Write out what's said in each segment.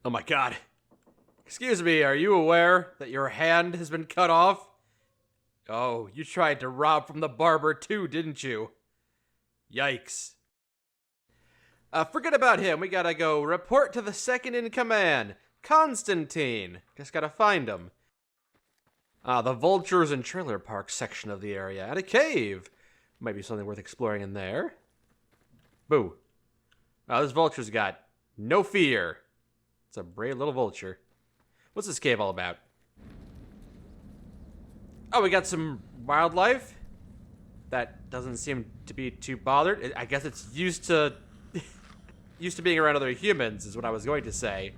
Oh my god. Excuse me, are you aware that your hand has been cut off? Oh, you tried to rob from the barber too, didn't you? Yikes. Forget about him. We gotta go report to the second in command, Constantine. Just gotta find him. The vultures and trailer park section of the area. And a cave. Might be something worth exploring in there. Boo. This vulture's got no fear. It's a brave little vulture. What's this cave all about? Oh, we got some wildlife. That doesn't seem to be too bothered. I guess it's used to being around other humans, is what I was going to say.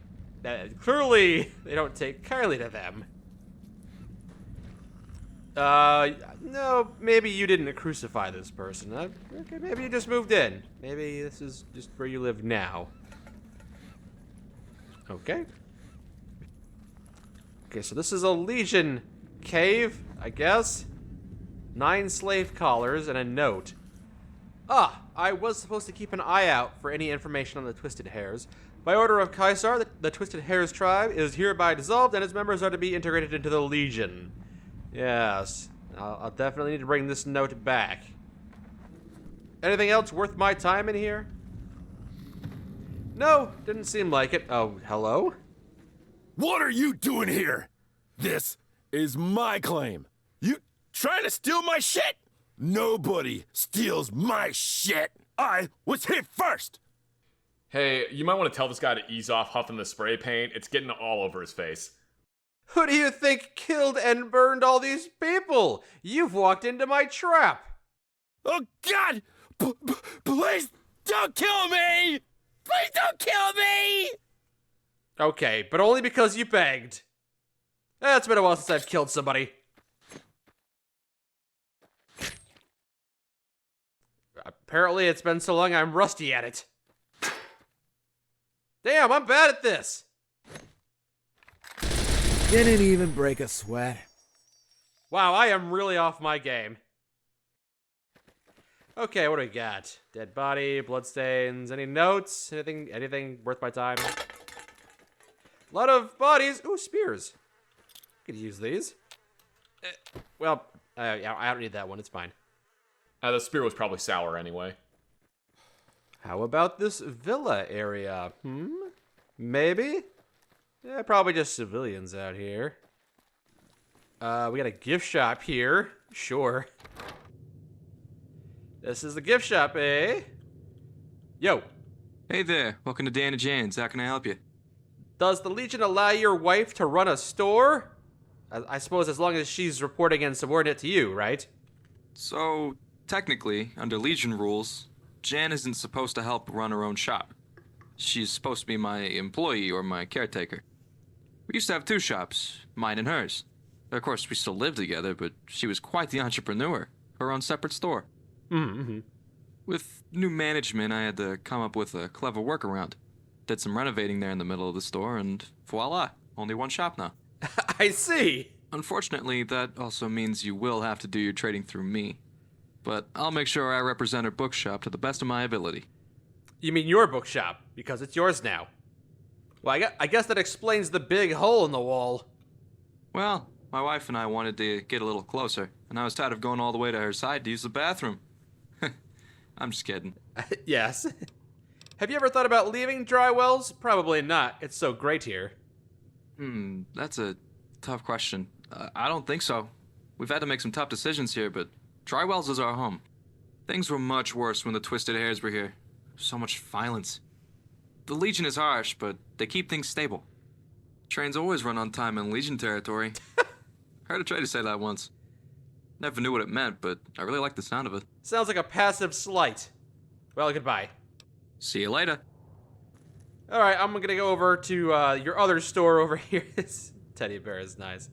Clearly, they don't take kindly to them. No, maybe you didn't crucify this person. Okay, maybe you just moved in. Maybe this is just where you live now. Okay. Okay, so this is a Legion cave, I guess. 9 slave collars and a note. I was supposed to keep an eye out for any information on the Twisted Hares. By order of Caesar, the Twisted Hares tribe is hereby dissolved and its members are to be integrated into the Legion. Yes, I'll definitely need to bring this note back. Anything else worth my time in here? No, didn't seem like it. Oh, hello? What are you doing here? This is my claim. You trying to steal my shit? Nobody steals my shit. I was here first. Hey, you might want to tell this guy to ease off huffing the spray paint. It's getting all over his face. Who do you think killed and burned all these people? You've walked into my trap. Oh, God! Please don't kill me! Please don't kill me! Okay, but only because you begged. It's been a while since I've killed somebody. Apparently it's been so long I'm rusty at it. Damn, I'm bad at this. Didn't even break a sweat. Wow, I am really off my game. Okay, what do we got? Dead body, bloodstains, any notes? Anything worth my time? A lot of bodies. Ooh, spears. Could use these. Well, yeah, I don't need that one. It's fine. The spear was probably sour anyway. How about this villa area? Maybe? Yeah, probably just civilians out here. We got a gift shop here. Sure. This is the gift shop, eh? Yo. Hey there, welcome to Dan and Jane's. How can I help you? Does the Legion allow your wife to run a store? I suppose as long as she's reporting and subordinate to you, right? So, technically, under Legion rules, Jan isn't supposed to help run her own shop. She's supposed to be my employee or my caretaker. We used to have 2 shops, mine and hers. Of course, we still live together, but she was quite the entrepreneur. Her own separate store. With new management, I had to come up with a clever workaround. Did some renovating there in the middle of the store, and voila, only 1 shop now. I see. Unfortunately, that also means you will have to do your trading through me. But I'll make sure I represent her bookshop to the best of my ability. You mean your bookshop, because it's yours now. Well, I guess that explains the big hole in the wall. Well, my wife and I wanted to get a little closer, and I was tired of going all the way to her side to use the bathroom. I'm just kidding. Yes. Have you ever thought about leaving Drywells? Probably not. It's so great here. That's a tough question. I don't think so. We've had to make some tough decisions here, but Drywells is our home. Things were much worse when the Twisted Hares were here. So much violence. The Legion is harsh, but they keep things stable. Trains always run on time in Legion territory. Heard a trader say that once. Never knew what it meant, but I really like the sound of it. Sounds like a passive slight. Well, goodbye. See you later. Alright, I'm gonna go over to your other store over here. This teddy bear is nice.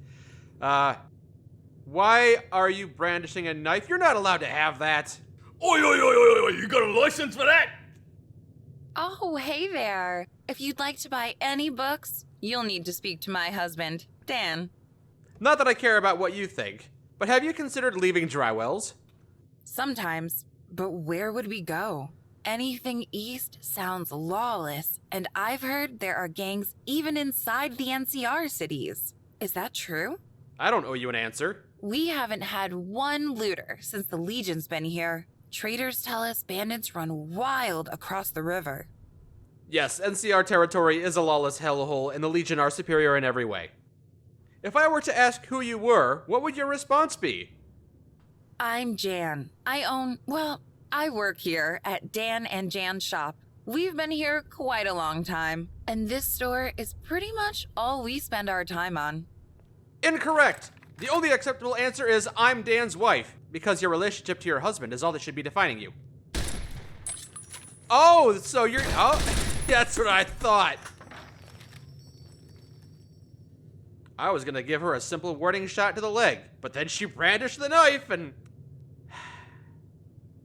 Why are you brandishing a knife? You're not allowed to have that. Oi, oi, oi, oi, oi, you got a license for that? Oh, hey there. If you'd like to buy any books, you'll need to speak to my husband, Dan. Not that I care about what you think, but have you considered leaving Drywells? Sometimes. But where would we go? Anything east sounds lawless, and I've heard there are gangs even inside the NCR cities. Is that true? I don't owe you an answer. We haven't had one looter since the Legion's been here. Traders tell us bandits run wild across the river. Yes, NCR territory is a lawless hellhole, and the Legion are superior in every way. If I were to ask who you were, what would your response be? I'm Jan. I work here at Dan and Jan's shop. We've been here quite a long time, and this store is pretty much all we spend our time on. Incorrect! The only acceptable answer is I'm Dan's wife, because your relationship to your husband is all that should be defining you. Oh, so you're... Oh, that's what I thought. I was gonna give her a simple warning shot to the leg, but then she brandished the knife and...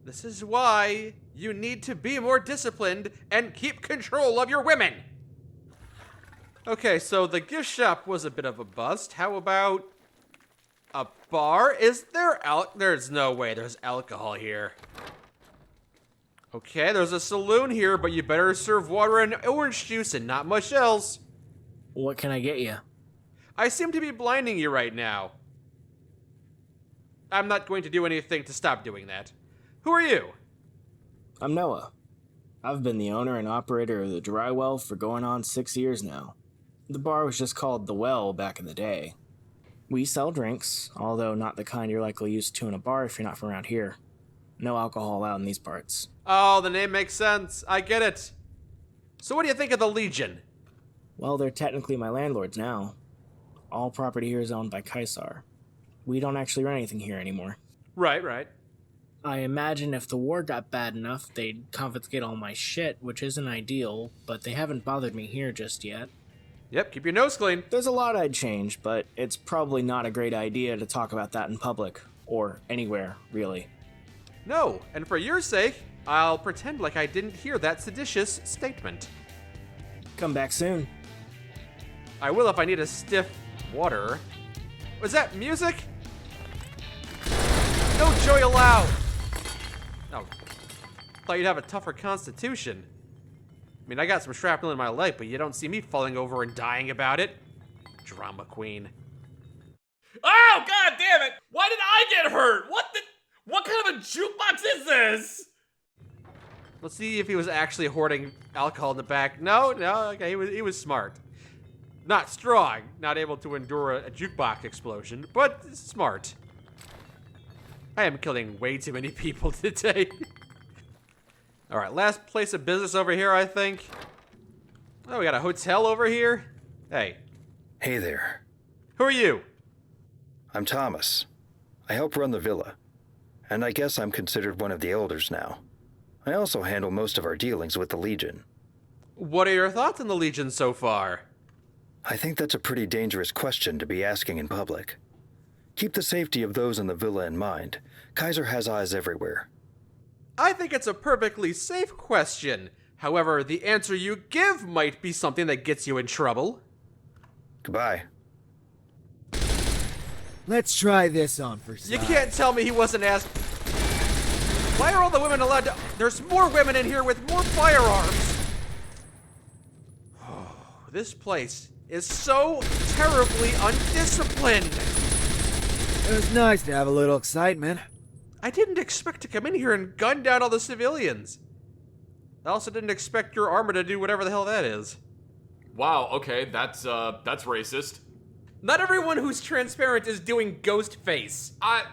This is why you need to be more disciplined and keep control of your women. Okay, so the gift shop was a bit of a bust. How about a bar? Is there There's no way there's alcohol here. Okay, there's a saloon here, but you better serve water and orange juice and not much else. What can I get you? I seem to be blinding you right now. I'm not going to do anything to stop doing that. Who are you? I'm Noah. I've been the owner and operator of the Dry Well for going on 6 years now. The bar was just called The Well back in the day. We sell drinks, although not the kind you're likely used to in a bar if you're not from around here. No alcohol allowed in these parts. Oh, the name makes sense. I get it. So what do you think of the Legion? Well, they're technically my landlords now. All property here is owned by Caesar. We don't actually run anything here anymore. Right. I imagine if the war got bad enough, they'd confiscate all my shit, which isn't ideal, but they haven't bothered me here just yet. Yep, keep your nose clean. There's a lot I'd change, but it's probably not a great idea to talk about that in public. Or anywhere, really. No, and for your sake, I'll pretend like I didn't hear that seditious statement. Come back soon. I will if I need a stiff water. Was that music? No joy allowed! Oh, thought you'd have a tougher constitution. I mean, I got some shrapnel in my leg, but you don't see me falling over and dying about it. Drama queen. Oh, god damn it! Why did I get hurt? What kind of a jukebox is this? Let's see if he was actually hoarding alcohol in the back. No, okay, he was smart. Not strong, not able to endure a jukebox explosion, but smart. I am killing way too many people today. Alright, last place of business over here, I think. Oh, we got a hotel over here. Hey. Hey there. Who are you? I'm Thomas. I help run the villa. And I guess I'm considered one of the elders now. I also handle most of our dealings with the Legion. What are your thoughts on the Legion so far? I think that's a pretty dangerous question to be asking in public. Keep the safety of those in the villa in mind. Kaiser has eyes everywhere. I think it's a perfectly safe question. However, the answer you give might be something that gets you in trouble. Goodbye. Let's try this on for size. You can't tell me he wasn't asked. Why are all the women allowed to... There's more women in here with more firearms. This place is so terribly undisciplined. It was nice to have a little excitement. I didn't expect to come in here and gun down all the civilians. I also didn't expect your armor to do whatever the hell that is. Wow, okay, that's racist. Not everyone who's transparent is doing ghost face. Why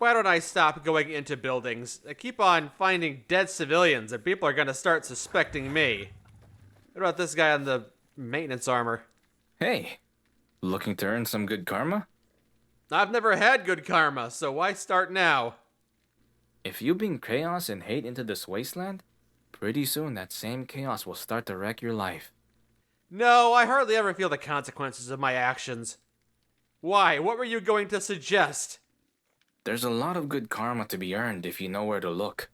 don't I stop going into buildings? I keep on finding dead civilians and people are gonna start suspecting me. What about this guy on the maintenance armor? Hey, looking to earn some good karma? I've never had good karma, so why start now? If you bring chaos and hate into this wasteland, pretty soon that same chaos will start to wreck your life. No, I hardly ever feel the consequences of my actions. Why? What were you going to suggest? There's a lot of good karma to be earned if you know where to look.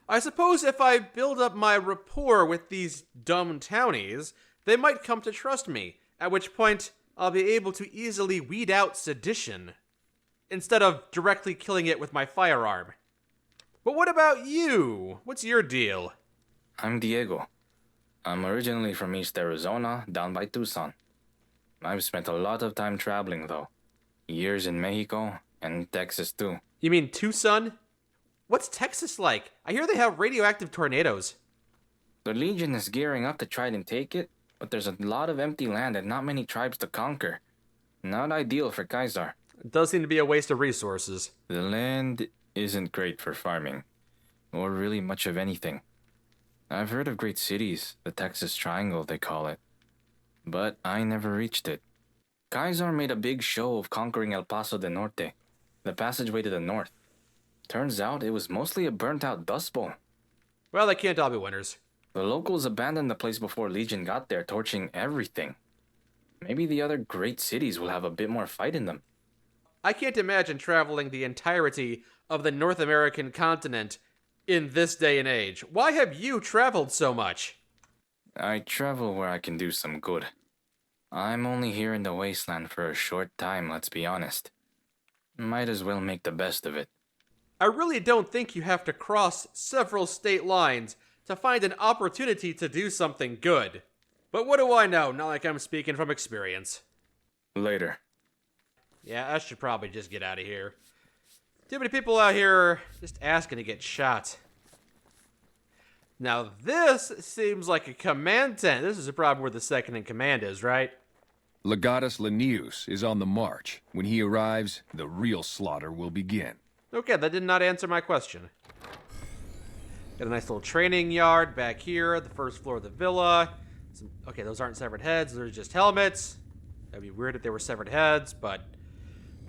I suppose if I build up my rapport with these dumb townies, they might come to trust me, at which point I'll be able to easily weed out sedition. instead of directly killing it with my firearm. But what about you? What's your deal? I'm Diego. I'm originally from East Arizona, down by Tucson. I've spent a lot of time traveling, though. Years in Mexico and Texas, too. You mean Tucson? What's Texas like? I hear they have radioactive tornadoes. The Legion is gearing up to try and take it, but there's a lot of empty land and not many tribes to conquer. Not ideal for Caesar. It does seem to be a waste of resources. The land isn't great for farming, or really much of anything. I've heard of great cities, the Texas Triangle they call it, but I never reached it. Caesar made a big show of conquering El Paso del Norte, the passageway to the north. Turns out it was mostly a burnt-out dust bowl. Well, they can't all be winners. The locals abandoned the place before Legion got there, torching everything. Maybe the other great cities will have a bit more fight in them. I can't imagine traveling the entirety of the North American continent in this day and age. Why have you traveled so much? I travel where I can do some good. I'm only here in the wasteland for a short time, let's be honest. Might as well make the best of it. I really don't think you have to cross several state lines to find an opportunity to do something good. But what do I know? Not like I'm speaking from experience. Later. Yeah, I should probably just get out of here. Too many people out here just asking to get shot. Now this seems like a command tent. This is a problem where the second in command is, right? Legatus Linnaeus is on the march. When he arrives, the real slaughter will begin. Okay, that did not answer my question. Got a nice little training yard back here, the first floor of the villa. Okay, those aren't severed heads, those are just helmets. That'd be weird if they were severed heads, but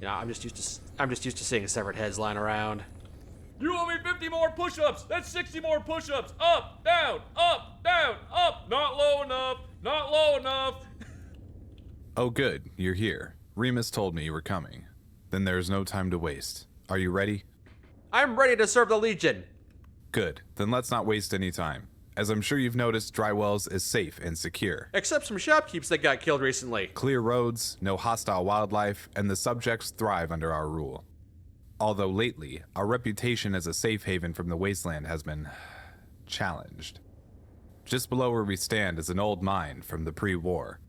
you know, I'm just used to seeing severed heads lying around. You owe me 50 more push-ups. That's 60 more push-ups. Up, down, up, down, up. Not low enough. Not low enough. Oh good, you're here. Remus told me you were coming. Then there's no time to waste. Are you ready? I'm ready to serve the Legion. Good, then let's not waste any time. As I'm sure you've noticed, Drywells is safe and secure. Except some shopkeepers that got killed recently. Clear roads, no hostile wildlife, and the subjects thrive under our rule. Although lately, our reputation as a safe haven from the wasteland has been challenged. Just below where we stand is an old mine from the pre-war.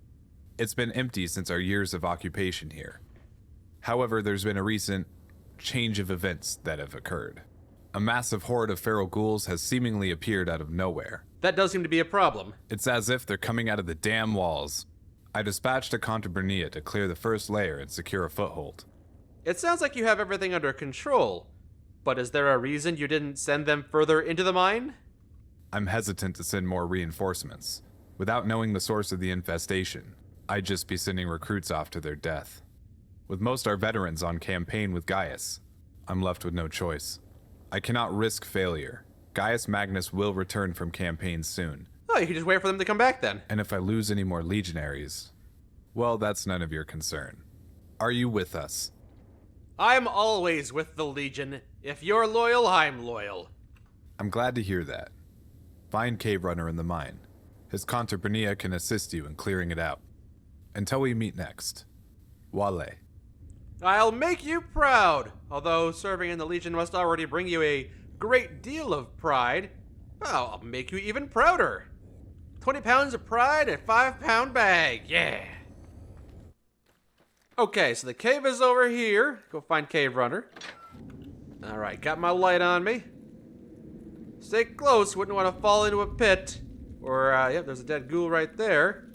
It's been empty since our years of occupation here. However, there's been a recent change of events that have occurred. A massive horde of feral ghouls has seemingly appeared out of nowhere. That does seem to be a problem. It's as if they're coming out of the damn walls. I dispatched a Constantine to clear the first layer and secure a foothold. It sounds like you have everything under control, but is there a reason you didn't send them further into the mine? I'm hesitant to send more reinforcements. Without knowing the source of the infestation, I'd just be sending recruits off to their death. With most our veterans on campaign with Gaius, I'm left with no choice. I cannot risk failure. Gaius Magnus will return from campaign soon. Oh, you can just wait for them to come back then. And if I lose any more legionaries, well, that's none of your concern. Are you with us? I'm always with the Legion. If you're loyal, I'm loyal. I'm glad to hear that. Find Cave Runner in the mine. His Constantine can assist you in clearing it out. Until we meet next. Wale. I'll make you proud. Although serving in the Legion must already bring you a great deal of pride. Well, I'll make you even prouder. 20 pounds of pride and 5-pound bag. Yeah. Okay, so the cave is over here. Go find Cave Runner. Alright, got my light on me. Stay close, wouldn't want to fall into a pit. Or, yep, there's a dead ghoul right there.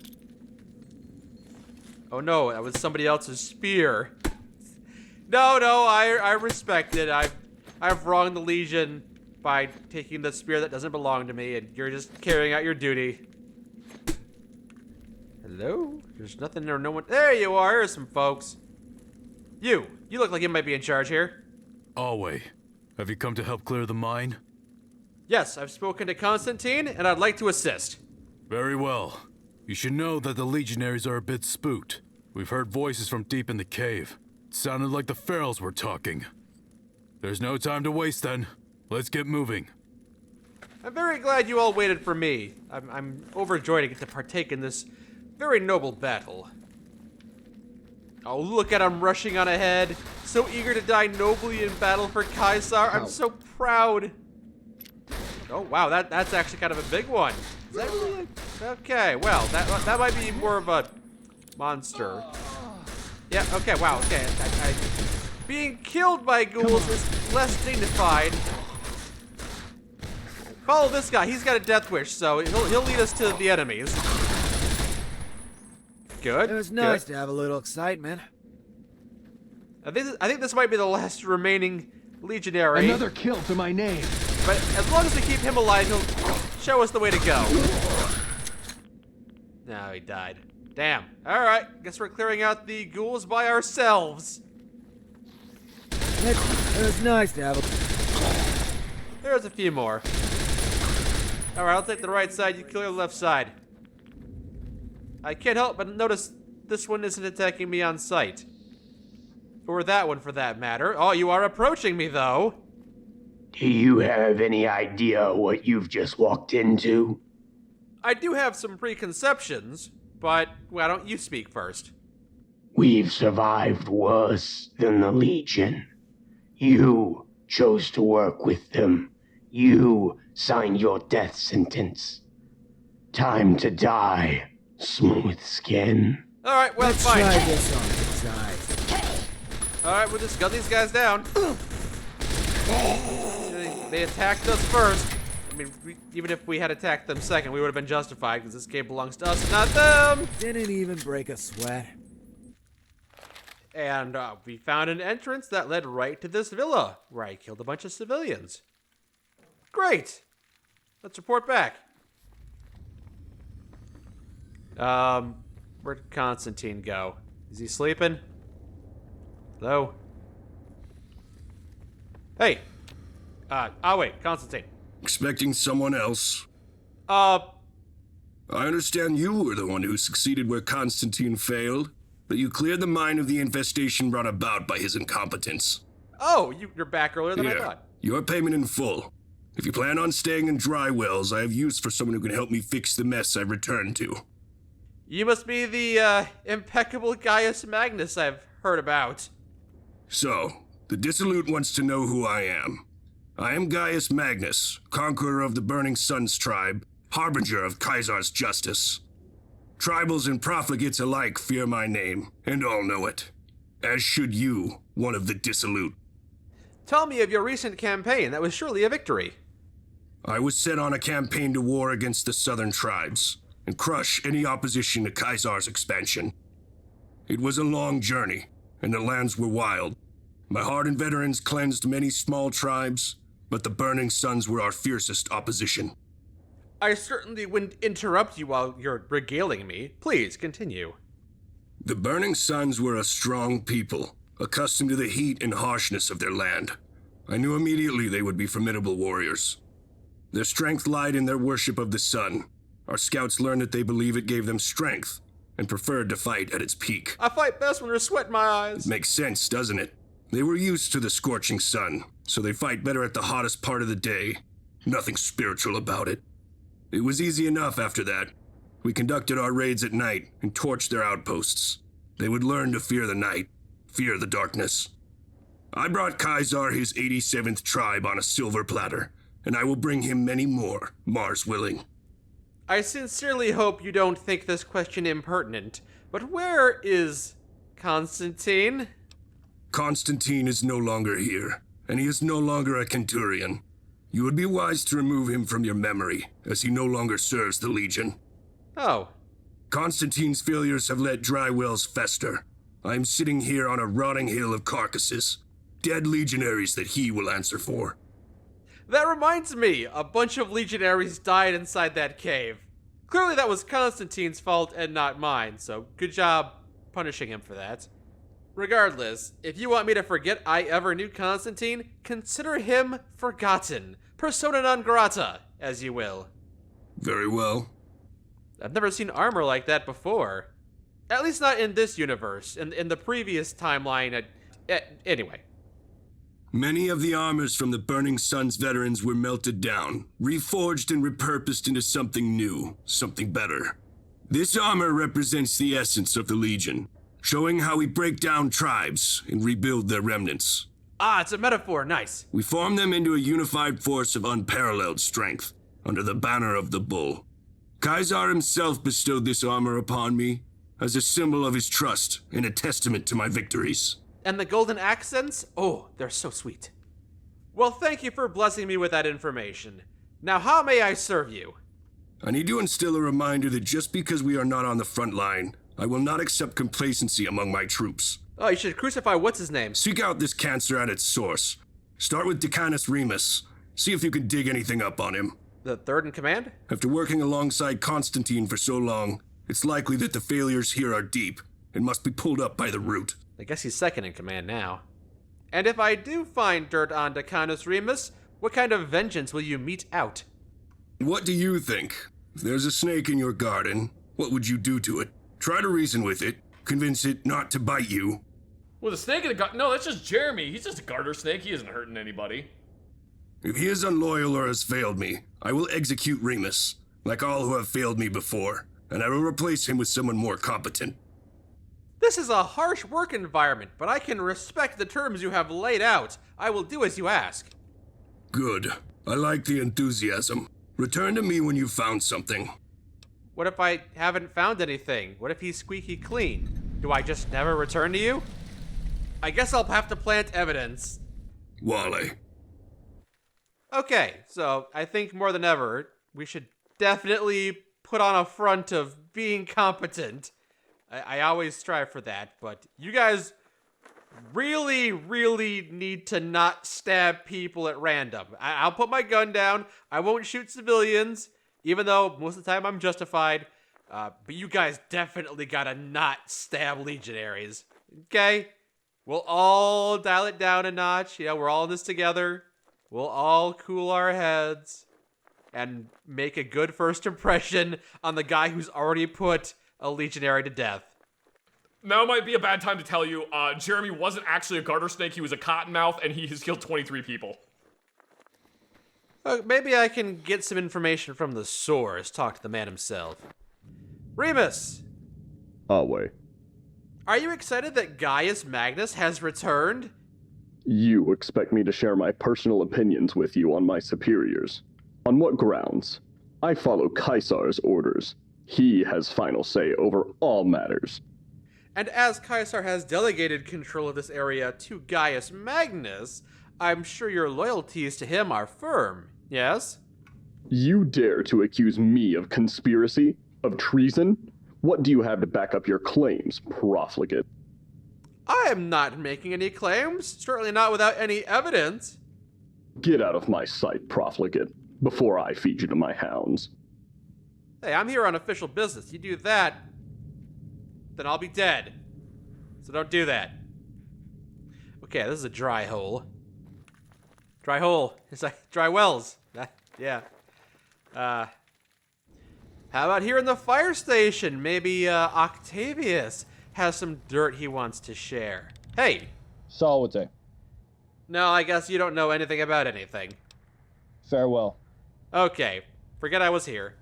Oh no, that was somebody else's spear. No, I respect it. I've wronged the Legion by taking the spear that doesn't belong to me, and you're just carrying out your duty. Hello? There's nothing or no one. There you are. Here's some folks. You look like you might be in charge here. Alway, have you come to help clear the mine? Yes, I've spoken to Constantine, and I'd like to assist. Very well. You should know that the legionaries are a bit spooked. We've heard voices from deep in the cave. It sounded like the ferals were talking. There's no time to waste then. Let's get moving. I'm very glad you all waited for me. I'm overjoyed to get to partake in this very noble battle. Oh, look at him rushing on ahead. So eager to die nobly in battle for Caesar. I'm so proud. Oh, wow, that's actually kind of a big one. Is that really? Okay, well, that might be more of a monster. Yeah, okay, wow, okay. Being killed by ghouls is less dignified. Follow this guy. He's got a death wish, so he'll lead us to the enemies. Good. It was nice to have a little excitement. I think this might be the last remaining legionary. Another kill to my name. But as long as we keep him alive, he'll show us the way to go. No, he died. Damn. All right. Guess we're clearing out the ghouls by ourselves. It was nice to have a... There's a few more. All right, I'll take the right side. You clear the left side. I can't help but notice this one isn't attacking me on sight. Or that one, for that matter. Oh, you are approaching me, though. Do you have any idea what you've just walked into? I do have some preconceptions, but why don't you speak first? We've survived worse than the Legion. You chose to work with them. You signed your death sentence. Time to die, smooth skin. All right, well, Let's fine. try this on the side. All right, we'll just gun these guys down. They attacked us first. I mean, even if we had attacked them second, we would have been justified because this game belongs to us and not them. Didn't even break a sweat. And we found an entrance that led right to this villa where I killed a bunch of civilians. Great. Let's report back. Where'd Constantine go? Is he sleeping? Hello? Hey. Wait, Constantine. Expecting someone else? I understand you were the one who succeeded where Constantine failed, but you cleared the mine of the infestation brought about by his incompetence. Oh, you're back earlier than I thought. Your payment in full. If you plan on staying in Dry Wells, I have use for someone who can help me fix the mess I've returned to. You must be the, impeccable Gaius Magnus I've heard about. So, the Dissolute wants to know who I am. I am Gaius Magnus, conqueror of the Burning Suns tribe, harbinger of Caesar's justice. Tribals and profligates alike fear my name, and all know it. As should you, one of the Dissolute. Tell me of your recent campaign. That was surely a victory. I was set on a campaign to war against the southern tribes, and crush any opposition to Caesar's expansion. It was a long journey, and the lands were wild. My hardened veterans cleansed many small tribes, but the Burning Suns were our fiercest opposition. I certainly wouldn't interrupt you while you're regaling me. Please, continue. The Burning Suns were a strong people, accustomed to the heat and harshness of their land. I knew immediately they would be formidable warriors. Their strength lied in their worship of the sun. Our scouts learned that they believe it gave them strength, and preferred to fight at its peak. I fight best when there's sweat in my eyes. It makes sense, doesn't it? They were used to the scorching sun, so they fight better at the hottest part of the day. Nothing spiritual about it. It was easy enough after that. We conducted our raids at night and torched their outposts. They would learn to fear the night, fear the darkness. I brought Caesar his 87th tribe on a silver platter, and I will bring him many more, Mars willing. I sincerely hope you don't think this question impertinent, but where is Constantine? Constantine is no longer here, and he is no longer a Centurion. You would be wise to remove him from your memory, as he no longer serves the Legion. Oh. Constantine's failures have let Dry Wells fester. I am sitting here on a rotting hill of carcasses, dead legionaries that he will answer for. That reminds me, a bunch of legionaries died inside that cave. Clearly that was Constantine's fault and not mine, so good job punishing him for that. Regardless, if you want me to forget I ever knew Constantine, consider him forgotten. Persona non grata, as you will. Very well. I've never seen armor like that before. At least not in this universe. In the previous timeline, anyway. Many of the armors from the Burning Suns veterans were melted down, reforged and repurposed into something new, something better. This armor represents the essence of the Legion. showing how we break down tribes and rebuild their remnants. Ah, it's a metaphor. Nice. We form them into a unified force of unparalleled strength, under the banner of the bull. Caesar himself bestowed this armor upon me, as a symbol of his trust and a testament to my victories. And the golden accents? Oh, they're so sweet. Well, thank you for blessing me with that information. Now, how may I serve you? I need to instill a reminder that just because we are not on the front line, I will not accept complacency among my troops. Oh, you should crucify what's-his-name. Seek out this cancer at its source. Start with Decanus Remus. See if you can dig anything up on him. The third in command? After working alongside Constantine for so long, it's likely that the failures here are deep and must be pulled up by the root. I guess he's second in command now. And if I do find dirt on Decanus Remus, what kind of vengeance will you mete out? What do you think? If there's a snake in your garden, what would you do to it? Try to reason with it, convince it not to bite you. With a snake in the garden? No, that's just Jeremy. He's just a garter snake. He isn't hurting anybody. If he is unloyal or has failed me, I will execute Remus, like all who have failed me before, and I will replace him with someone more competent. This is a harsh work environment, but I can respect the terms you have laid out. I will do as you ask. Good. I like the enthusiasm. Return to me when you've found something. What if I haven't found anything? What if he's squeaky clean? Do I just never return to you? I guess I'll have to plant evidence. Wally. Okay, so I think more than ever, we should definitely put on a front of being competent. I always strive for that, but you guys really, really need to not stab people at random. I'll put my gun down. I won't shoot civilians, even though most of the time I'm justified. But you guys definitely gotta not stab legionaries, okay? We'll all dial it down a notch. You know, we're all in this together. We'll all cool our heads and make a good first impression on the guy who's already put a legionary to death. Now might be a bad time to tell you, Jeremy wasn't actually a garter snake. He was a cottonmouth, and he has killed 23 people. Maybe I can get some information from the source. Talk to the man himself. Remus! Away. Are you excited that Gaius Magnus has returned? You expect me to share my personal opinions with you on my superiors. On what grounds? I follow Caesar's orders. He has final say over all matters. And as Caesar has delegated control of this area to Gaius Magnus, I'm sure your loyalties to him are firm, yes? You dare to accuse me of conspiracy? Of treason? What do you have to back up your claims, profligate? I am not making any claims, certainly not without any evidence. Get out of my sight, profligate, before I feed you to my hounds. Hey, I'm here on official business. You do that, then I'll be dead. So don't do that. Okay, this is a dry hole. Dry hole. It's like dry wells. Yeah. How about here in the fire station? Maybe Octavius has some dirt he wants to share. Hey. Salute. No, I guess you don't know anything about anything. Farewell. Okay, forget I was here.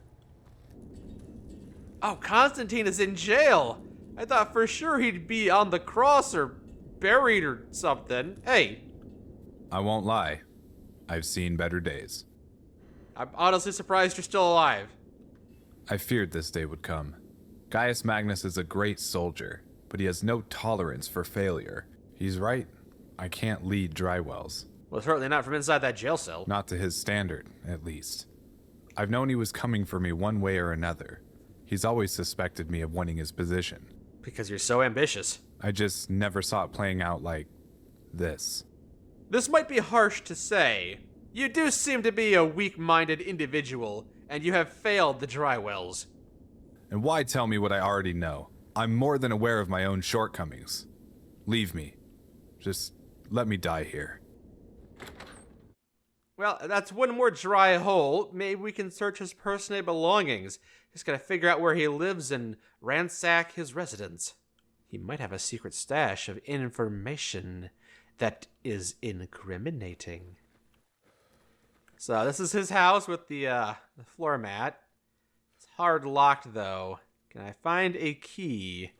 Oh, Constantine is in jail. I thought for sure he'd be on the cross or buried or something. Hey. I won't lie. I've seen better days. I'm honestly surprised you're still alive. I feared this day would come. Gaius Magnus is a great soldier, but he has no tolerance for failure. He's right. I can't lead dry wells. Well, certainly not from inside that jail cell. Not to his standard, at least. I've known he was coming for me one way or another. He's always suspected me of winning his position. Because you're so ambitious. I just never saw it playing out like this. This might be harsh to say. You do seem to be a weak-minded individual, and you have failed the dry wells. And why tell me what I already know? I'm more than aware of my own shortcomings. Leave me. Just let me die here. Well, that's one more dry hole. Maybe we can search his personal belongings. Just gotta figure out where he lives and ransack his residence. He might have a secret stash of information that is incriminating. So this is his house with the floor mat. It's hard locked though. Can I find a key?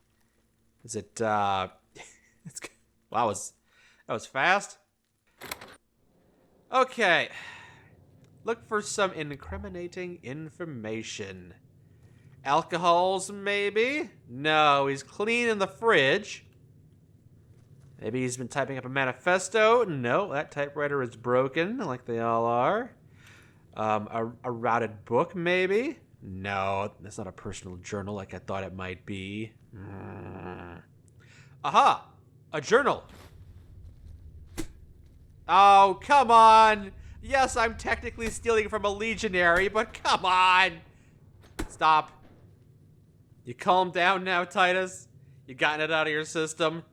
Is it, it's, wow, that was fast. Okay. Look for some incriminating information. Alcohols, maybe? No, he's cleaning the fridge. Maybe he's been typing up a manifesto. No, that typewriter is broken, like they all are. A routed book, maybe? No, that's not a personal journal like I thought it might be. Aha! A journal! Oh, come on! Yes, I'm technically stealing from a legionary, but come on! Stop. You calm down now, Titus? You gotten it out of your system?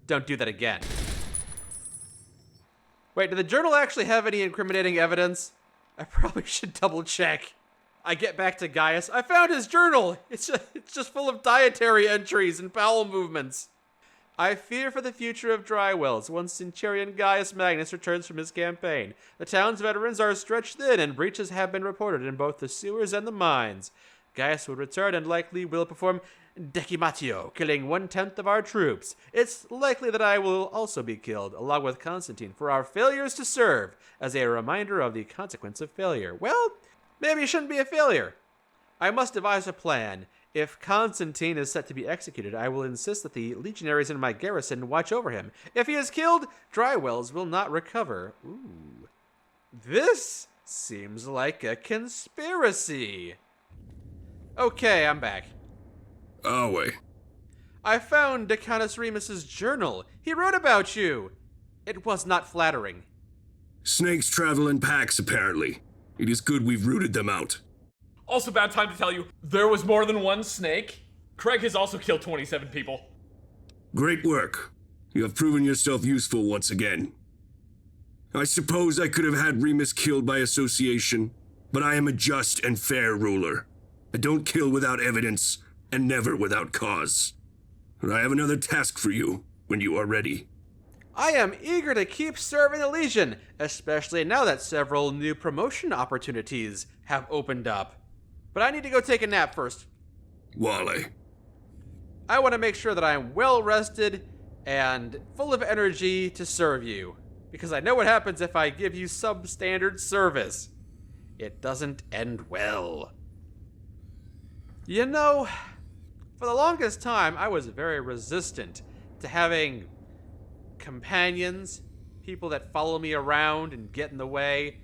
Don't do that again. Wait, did the journal actually have any incriminating evidence? I probably should double check. I get back to Gaius. I found his journal! It's just full of dietary entries and bowel movements. I fear for the future of Drywells once Centurion Gaius Magnus returns from his campaign. The town's veterans are stretched thin, and breaches have been reported in both the sewers and the mines. Gaius will return and likely will perform decimatio, killing 1/10 of our troops. It's likely that I will also be killed, along with Constantine, for our failures to serve, as a reminder of the consequence of failure. Well, maybe it shouldn't be a failure. I must devise a plan. If Constantine is set to be executed, I will insist that the legionaries in my garrison watch over him. If he is killed, Drywells will not recover. Ooh. This seems like a conspiracy. Okay, I'm back. Are we? I found Decanus Remus's journal. He wrote about you. It was not flattering. Snakes travel in packs, apparently. It is good we've rooted them out. Also, bad time to tell you, there was more than one snake. Craig has also killed 27 people. Great work. You have proven yourself useful once again. I suppose I could have had Remus killed by association, but I am a just and fair ruler. I don't kill without evidence, and never without cause. I have another task for you, when you are ready. I am eager to keep serving the Legion, especially now that several new promotion opportunities have opened up. But I need to go take a nap first. Wally. I want to make sure that I'm well rested and full of energy to serve you, because I know what happens if I give you substandard service. It doesn't end well. You know, for the longest time, I was very resistant to having companions, people that follow me around and get in the way.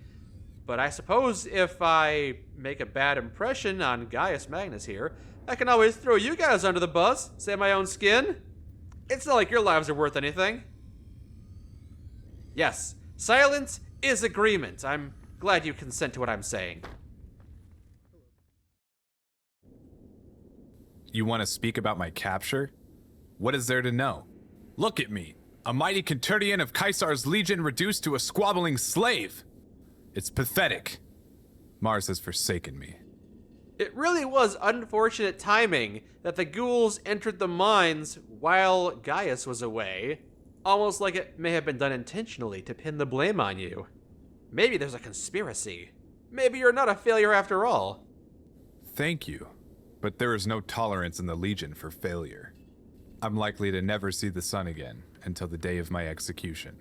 But I suppose if I make a bad impression on Gaius Magnus here, I can always throw you guys under the bus, save my own skin. It's not like your lives are worth anything. Yes, silence is agreement. I'm glad you consent to what I'm saying. You want to speak about my capture? What is there to know? Look at me, a mighty Conturdian of Caesar's legion reduced to a squabbling slave. It's pathetic. Mars has forsaken me. It really was unfortunate timing that the ghouls entered the mines while Gaius was away. Almost like it may have been done intentionally to pin the blame on you. Maybe there's a conspiracy. Maybe you're not a failure after all. Thank you, but there is no tolerance in the Legion for failure. I'm likely to never see the sun again until the day of my execution.